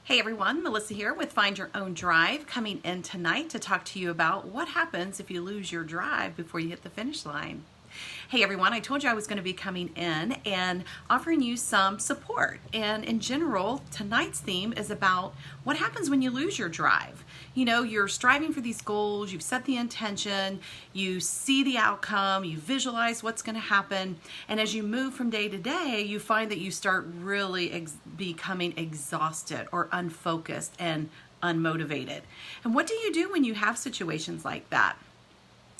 Hey everyone, Melissa here with Find Your Own Drive, coming in tonight to talk to you about what happens if you lose your drive before you hit the finish line. Hey everyone, I told you I was going to be coming in and offering you some support. And in general, tonight's theme is about what happens when you lose your drive. You know, you're striving for these goals, you've set the intention, you see the outcome, you visualize what's going to happen, and as you move from day to day, you find that you start really becoming exhausted or unfocused and unmotivated. And what do you do when you have situations like that?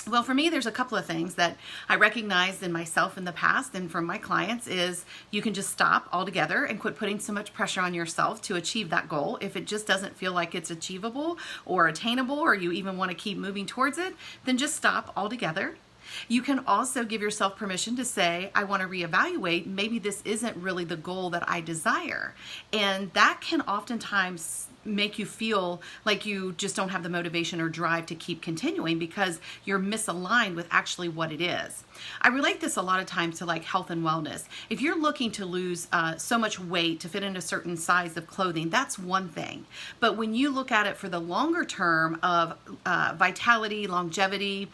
Well, for me, there's a couple of things that I recognized in myself in the past and from my clients is you can just stop altogether and quit putting so much pressure on yourself to achieve that goal. If it just doesn't feel like it's achievable or attainable, or you even want to keep moving towards it, then just stop altogether. You can also give yourself permission to say, I want to reevaluate. Maybe this isn't really the goal that I desire. And that can oftentimes make you feel like you just don't have the motivation or drive to keep continuing because you're misaligned with actually what it is. I relate this a lot of times to like health and wellness. If you're looking to lose so much weight to fit in a certain size of clothing, that's one thing. But when you look at it for the longer term of vitality, longevity,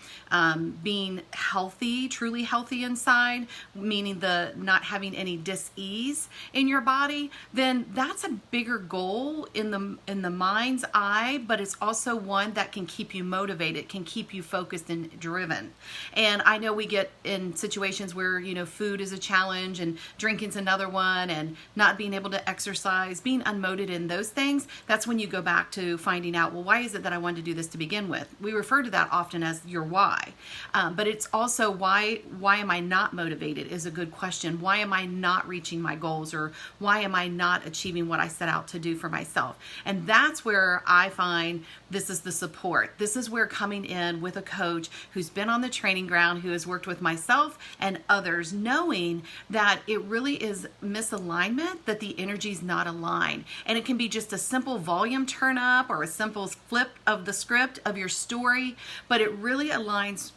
being healthy, truly healthy inside, meaning the not having any dis-ease in your body, then that's a bigger goal in the mind's eye, but it's also one that can keep you motivated, can keep you focused and driven. And I know we get in situations where, you know, food is a challenge and drinking's another one, and not being able to exercise, being unmotivated in those things. That's when you go back to finding out, well, why is it that I wanted to do this to begin with? We refer to that often as your why. But it's also why am I not motivated is a good question. Why am I not reaching my goals, or why am I not achieving what I set out to do for myself? And that's where I find this is the support. This is where coming in with a coach who's been on the training ground, who has worked with myself and others, knowing that it really is misalignment, that the energy's not aligned. And it can be just a simple volume turn up or a simple flip of the script of your story, but it really aligns.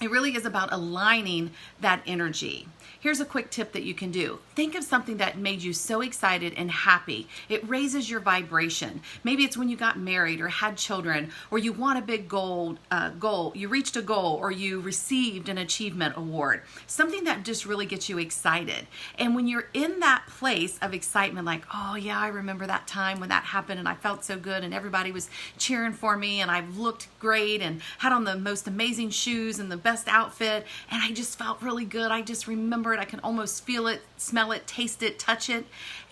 It really is about aligning that energy. Here's a quick tip that you can do. Think of something that made you so excited and happy. It raises your vibration. Maybe it's when you got married or had children, or you want a big goal, you reached a goal, or you received an achievement award. Something that just really gets you excited. And when you're in that place of excitement, like, oh yeah, I remember that time when that happened and I felt so good and everybody was cheering for me and I looked great and had on the most amazing shoes and the best outfit, and I just felt really good. I just remember it. I can almost feel it, smell it, taste it, touch it,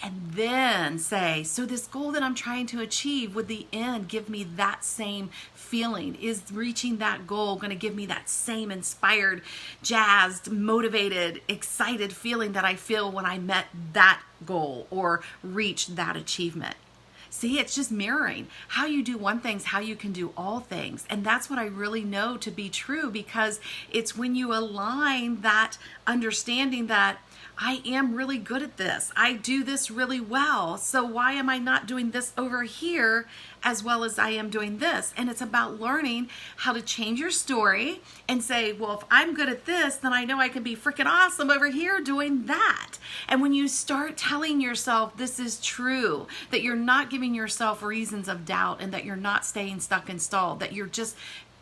and then say, so this goal that I'm trying to achieve, would the end give me that same feeling? Is reaching that goal going to give me that same inspired, jazzed, motivated, excited feeling that I feel when I met that goal or reached that achievement? See, it's just mirroring. How you do one thing's how you can do all things. And that's what I really know to be true, because it's when you align that understanding that I am really good at this. I do this really well. So why am I not doing this over here as well as I am doing this? And it's about learning how to change your story and say, well, if I'm good at this, then I know I can be freaking awesome over here doing that. And when you start telling yourself this is true, that you're not giving yourself reasons of doubt, and that you're not staying stuck and stalled, that you're just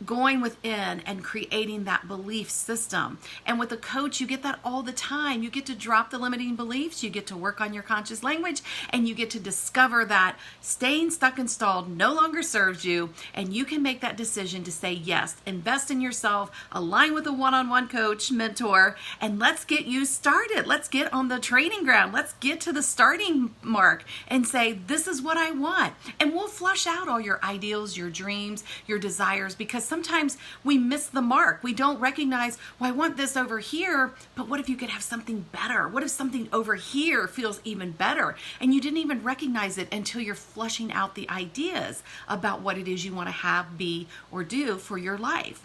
going within and creating that belief system. And with a coach, you get that all the time. You get to drop the limiting beliefs, you get to work on your conscious language, and you get to discover that staying stuck and stalled no longer serves you, and you can make that decision to say yes, invest in yourself, align with a one-on-one coach, mentor, and let's get you started. Let's get on the training ground. Let's get to the starting mark and say, this is what I want. And we'll flush out all your ideals, your dreams, your desires, because sometimes we miss the mark. We don't recognize, well, I want this over here, but what if you could have something better? What if something over here feels even better? And you didn't even recognize it until you're flushing out the ideas about what it is you want to have, be, or do for your life.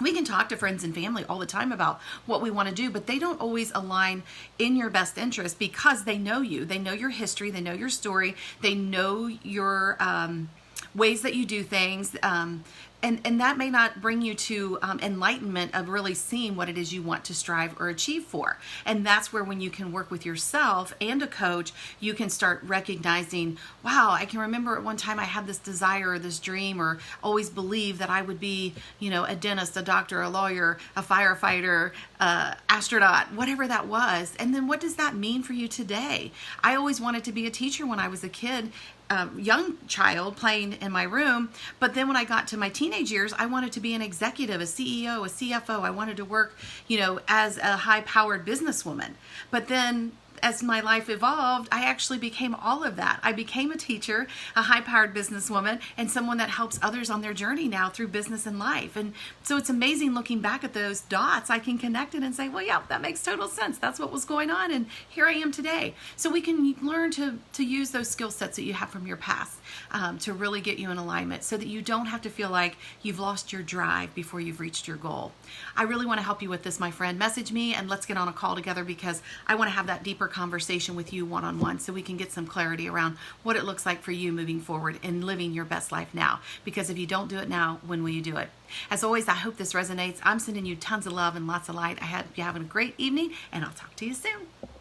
We can talk to friends and family all the time about what we want to do, but they don't always align in your best interest because they know you. They know your history. They know your story. They know your ways that you do things. And that may not bring you to enlightenment of really seeing what it is you want to strive or achieve for. And that's where, when you can work with yourself and a coach, you can start recognizing, wow, I can remember at one time I had this desire or this dream, or always believed that I would be, a dentist, a doctor, a lawyer, a firefighter, astronaut, whatever that was. And then what does that mean for you today? I always wanted to be a teacher when I was a kid, young child playing in my room. But then when I got to my teenage years, I wanted to be an executive, a CEO, a CFO. I wanted to work, as a high-powered businesswoman. But then as my life evolved, I actually became all of that. I became a teacher, a high-powered businesswoman, and someone that helps others on their journey now through business and life. And so it's amazing looking back at those dots. I can connect it and say, well, yeah, that makes total sense. That's what was going on, and here I am today. So we can learn to use those skill sets that you have from your past to really get you in alignment, so that you don't have to feel like you've lost your drive before you've reached your goal. I really want to help you with this, my friend. Message me and let's get on a call together, because I want to have that deeper conversation with you one-on-one, so we can get some clarity around what it looks like for you moving forward and living your best life now. Because if you don't do it now, when will you do it? As always, I hope this resonates. I'm sending you tons of love and lots of light. I hope you're having a great evening, and I'll talk to you soon.